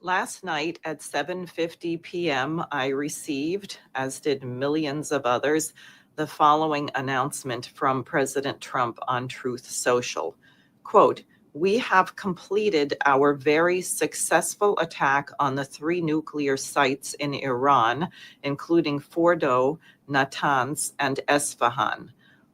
Last night at 7:50 p.m., I received, as did millions of others, the following announcement from President Trump on Truth Social. Quote, "We have completed our very successful attack on the 3 nuclear sites in Iran, including Fordow, Natanz, and Esfahan.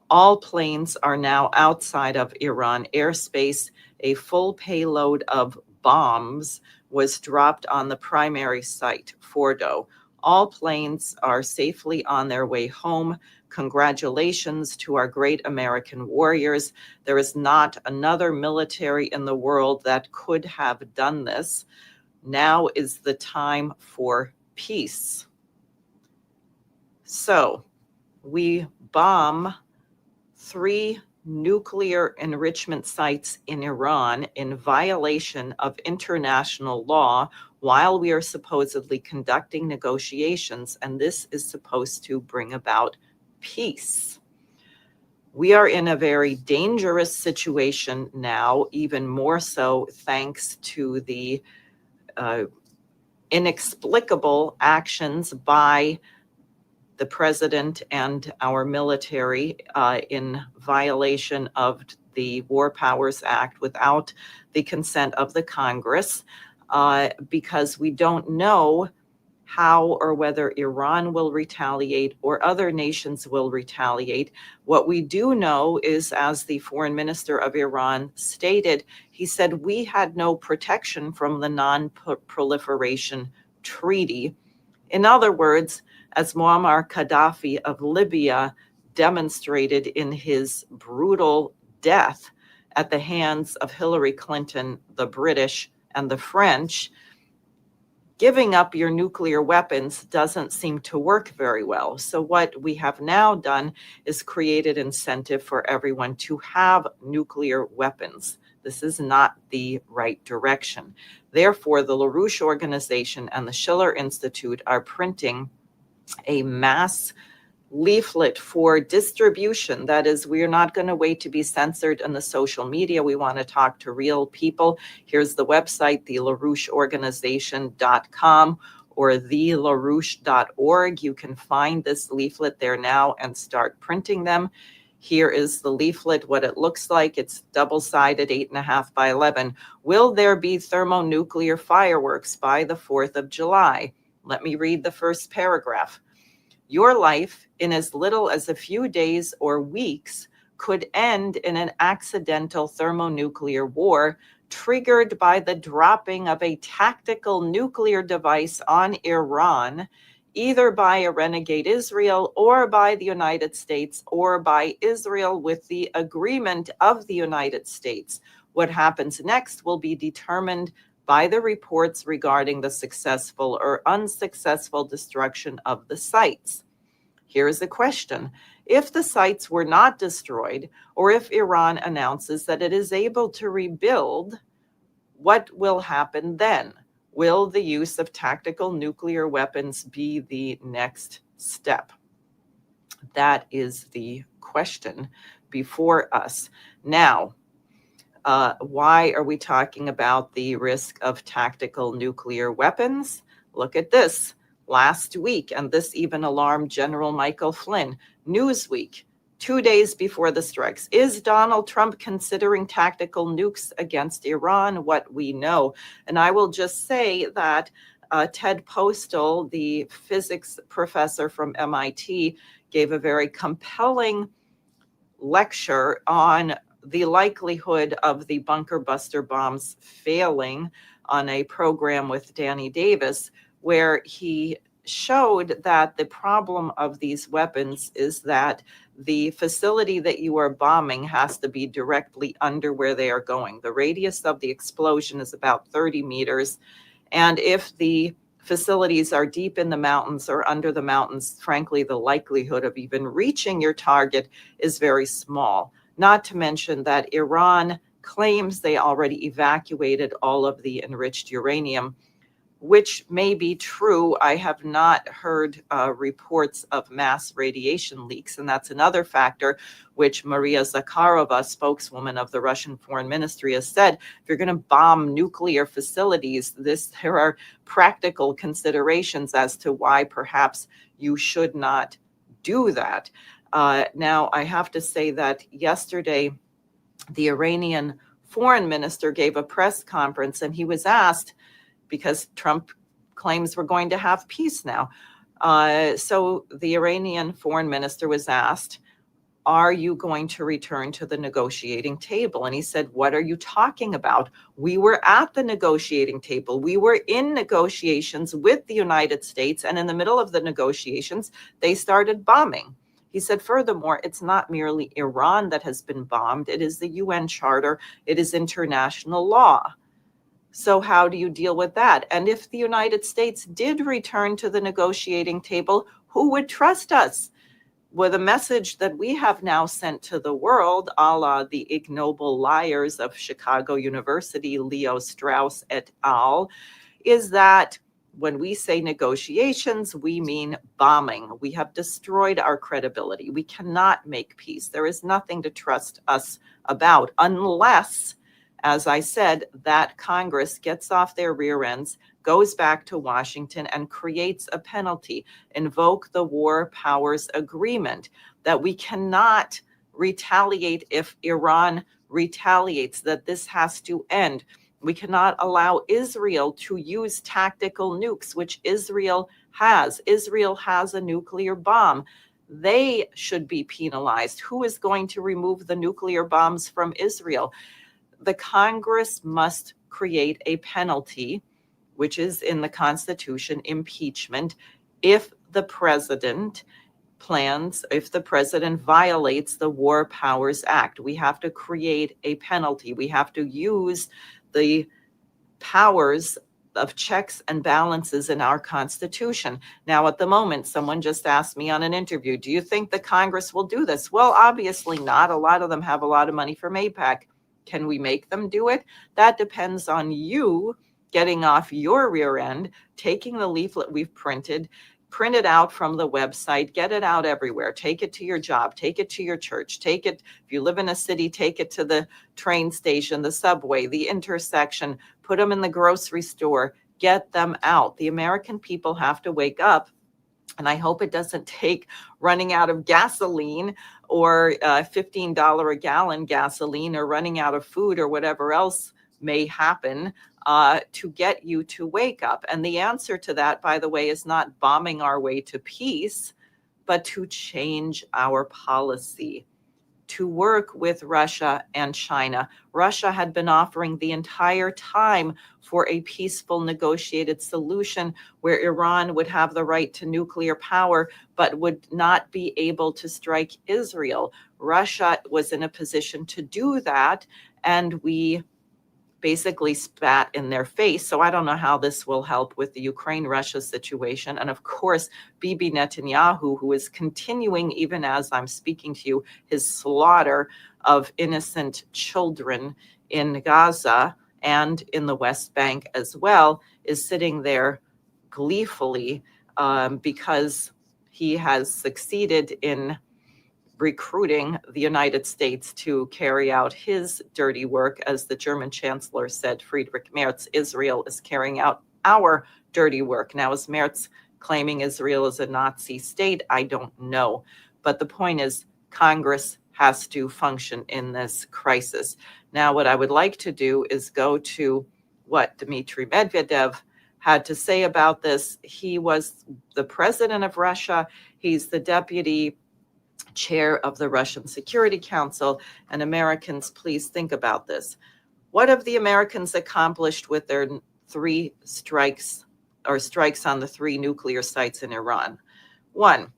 All planes are now outside of Iran airspace. A full payload of bombs was dropped on the primary site, Fordow. All planes are safely on their way home. Congratulations to our great American warriors. There is not another military in the world that could have done this. Now is the time for peace." So we bomb 3 nuclear enrichment sites in Iran in violation of international law while we are supposedly conducting negotiations, and this is supposed to bring about peace. We are in a very dangerous situation now, even more so thanks to the inexplicable actions by the president and our military in violation of the War Powers Act without the consent of the Congress, because we don't know how or whether Iran will retaliate or other nations will retaliate. What we do know is, as the foreign minister of Iran stated, he said we had no protection from the non-proliferation treaty. In other words, as Muammar Gaddafi of Libya demonstrated in his brutal death at the hands of Hillary Clinton, the British, and the French, giving up your nuclear weapons doesn't seem to work very well. So what we have now done is created incentive for everyone to have nuclear weapons. This is not the right direction. Therefore, the LaRouche Organization and the Schiller Institute are printing a mass leaflet for distribution. That is, we are not going to wait to be censored in the social media. We want to talk to real people. Here's the website, the LaRoucheOrganization.com or thelarouche.org. You can find this leaflet there now and start printing them. Here is the leaflet, what it looks like. It's double-sided, 8.5 by 11. Will there be thermonuclear fireworks by the 4th of July? Let me read the first paragraph. Your life, in as little as a few days or weeks, could end in an accidental thermonuclear war triggered by the dropping of a tactical nuclear device on Iran, either by a renegade Israel or by the United States or by Israel with the agreement of the United States. What happens next will be determined by the reports regarding the successful or unsuccessful destruction of the sites. Here is the question. If the sites were not destroyed, or if Iran announces that it is able to rebuild, what will happen then? Will the use of tactical nuclear weapons be the next step? That is the question before us. Now, why are we talking about the risk of tactical nuclear weapons? Look at this. Last week, and this even alarmed General Michael Flynn, Newsweek, 2 days before the strikes. Is Donald Trump considering tactical nukes against Iran? What we know. And I will just say that Ted Postal, the physics professor from MIT, gave a very compelling lecture on the likelihood of the bunker buster bombs failing on a program with Danny Davis, where he showed that the problem of these weapons is that the facility that you are bombing has to be directly under where they are going. The radius of the explosion is about 30 meters. And if the facilities are deep in the mountains or under the mountains, frankly, the likelihood of even reaching your target is very small. Not to mention that Iran claims they already evacuated all of the enriched uranium. which may be true. I have not heard reports of mass radiation leaks, and that's another factor which Maria Zakharova, spokeswoman of the Russian Foreign Ministry, has said. If you're going to bomb nuclear facilities, there are practical considerations as to why perhaps you should not do that. Now, I have to say that yesterday, the Iranian foreign minister gave a press conference, and he was asked, because Trump claims we're going to have peace now. So the Iranian foreign minister was asked, are you going to return to the negotiating table? And he said, what are you talking about? We were at the negotiating table. We were in negotiations with the United States. And in the middle of the negotiations, they started bombing. He said, furthermore, it's not merely Iran that has been bombed. It is the UN Charter. It is international law. So how do you deal with that? And if the United States did return to the negotiating table, who would trust us? With a message that we have now sent to the world, a la the ignoble liars of Chicago University, Leo Strauss et al., is that when we say negotiations, we mean bombing. We have destroyed our credibility. We cannot make peace. There is nothing to trust us about unless, as I said, that Congress gets off their rear ends, goes back to Washington and creates a penalty, invoke the War Powers Agreement, that we cannot retaliate if Iran retaliates, that this has to end. We cannot allow Israel to use tactical nukes, which Israel has. Israel has a nuclear bomb. They should be penalized. Who is going to remove the nuclear bombs from Israel? The Congress must create a penalty, which is in the Constitution, impeachment, if the president violates the War Powers Act. We have to create a penalty. We have to use the powers of checks and balances in our Constitution. Now, at the moment, someone just asked me on an interview, do you think the Congress will do this? Well, obviously not. A lot of them have a lot of money from AIPAC. Can we make them do it? That depends on you getting off your rear end, taking the leaflet we've printed, print it out from the website, get it out everywhere, take it to your job, take it to your church, take it, if you live in a city, take it to the train station, the subway, the intersection, put them in the grocery store, get them out. The American people have to wake up. And I hope it doesn't take running out of gasoline or $15 a gallon gasoline or running out of food or whatever else may happen to get you to wake up. And the answer to that, by the way, is not bombing our way to peace, but to change our policy, to work with Russia and China. Russia had been offering the entire time for a peaceful negotiated solution where Iran would have the right to nuclear power, but would not be able to strike Israel. Russia was in a position to do that, and we basically spat in their face. So I don't know how this will help with the Ukraine-Russia situation. And of course, Bibi Netanyahu, who is continuing, even as I'm speaking to you, his slaughter of innocent children in Gaza and in the West Bank as well, is sitting there gleefully because he has succeeded in recruiting the United States to carry out his dirty work. As the German Chancellor said, Friedrich Merz, Israel is carrying out our dirty work. Now, is Merz claiming Israel is a Nazi state? I don't know. But the point is, Congress has to function in this crisis. Now, what I would like to do is go to what Dmitry Medvedev had to say about this. He was the president of Russia. He's the deputy chair of the Russian Security Council. And Americans, please think about this. What have the Americans accomplished with their three strikes or strikes on the three nuclear sites in Iran? One,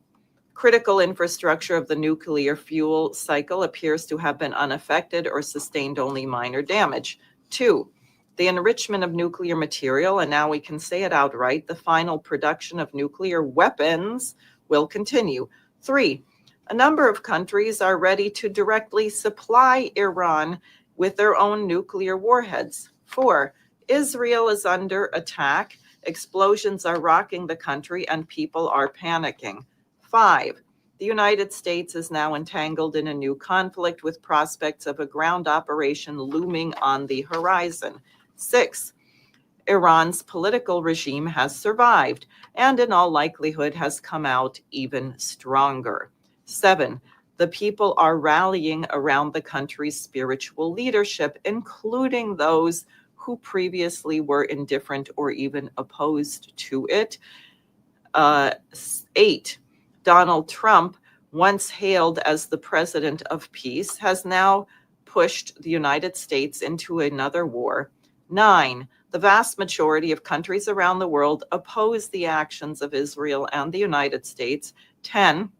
critical infrastructure of the nuclear fuel cycle appears to have been unaffected or sustained only minor damage. Two, the enrichment of nuclear material, and now we can say it outright, the final production of nuclear weapons will continue. Three, a number of countries are ready to directly supply Iran with their own nuclear warheads. Four, Israel is under attack Explosions are rocking the country and people are panicking. 5. The United States is now entangled in a new conflict with prospects of a ground operation looming on the horizon. 6. Iran's political regime has survived and in all likelihood has come out even stronger. 7. The people are rallying around the country's spiritual leadership, including those who previously were indifferent or even opposed to it. 8. Donald Trump, once hailed as the president of peace, has now pushed the United States into another war. 9. The vast majority of countries around the world oppose the actions of Israel and the United States. 10.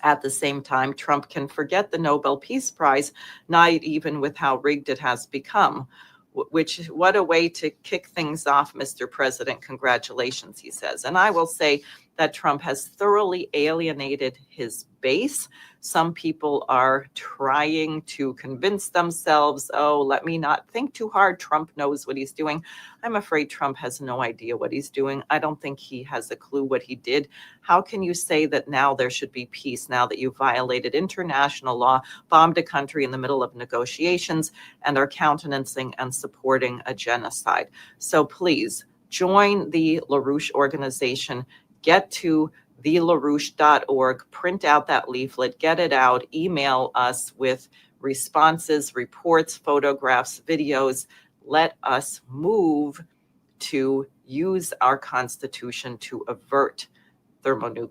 At the same time, Trump can forget the Nobel Peace Prize, not even with how rigged it has become. What a way to kick things off, Mr. President. Congratulations, he says. And I will say that Trump has thoroughly alienated his base. Some people are trying to convince themselves, oh, let me not think too hard. Trump knows what he's doing. I'm afraid Trump has no idea what he's doing. I don't think he has a clue what he did. How can you say that now there should be peace, now that you violated international law, bombed a country in the middle of negotiations, and are countenancing and supporting a genocide? So please join the LaRouche Organization. Get to TheLaRouche.org, print out that leaflet, get it out, email us with responses, reports, photographs, videos. Let us move to use our Constitution to avert thermonuclear